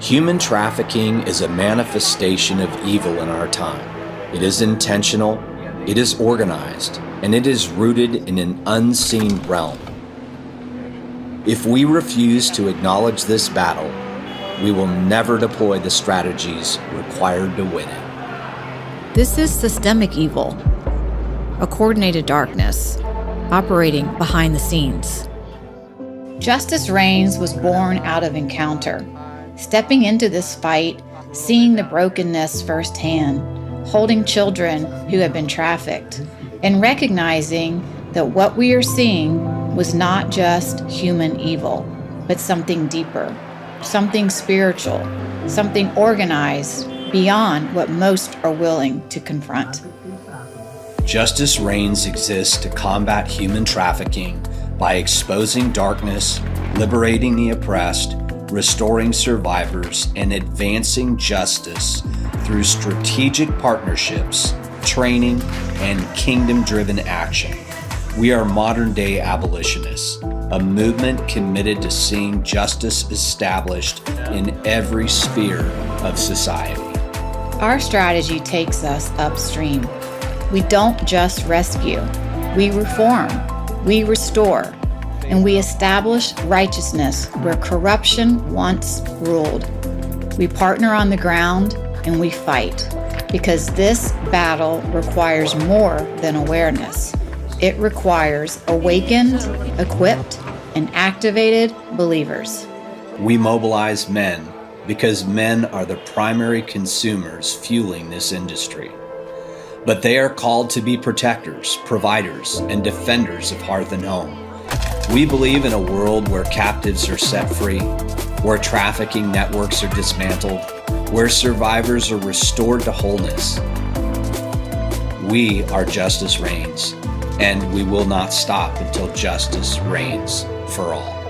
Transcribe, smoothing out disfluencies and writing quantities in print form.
Human trafficking is a manifestation of evil in our time. It is intentional, it is organized, and it is rooted in an unseen realm. If we refuse to acknowledge this battle, we will never deploy the strategies required to win it. This is systemic evil, a coordinated darkness operating behind the scenes. Justice Reigns was born out of encounter, stepping into this fight, seeing the brokenness firsthand, holding children who have been trafficked, and recognizing that what we are seeing was not just human evil, but something deeper, something spiritual, something organized beyond what most are willing to confront. Justice Reigns exists to combat human trafficking by exposing darkness, liberating the oppressed, restoring survivors, and advancing justice through strategic partnerships, training, and kingdom-driven action. We are modern-day abolitionists, a movement committed to seeing justice established in every sphere of society. Our strategy takes us upstream. We don't just rescue, we reform, we restore, and we establish righteousness where corruption once ruled. We partner on the ground and we fight, because this battle requires more than awareness. It requires awakened, equipped, and activated believers. We mobilize men because men are the primary consumers fueling this industry. But they are called to be protectors, providers, and defenders of hearth and home. We believe in a world where captives are set free, where trafficking networks are dismantled, where survivors are restored to wholeness. We are Justice Reigns, and we will not stop until justice reigns for all.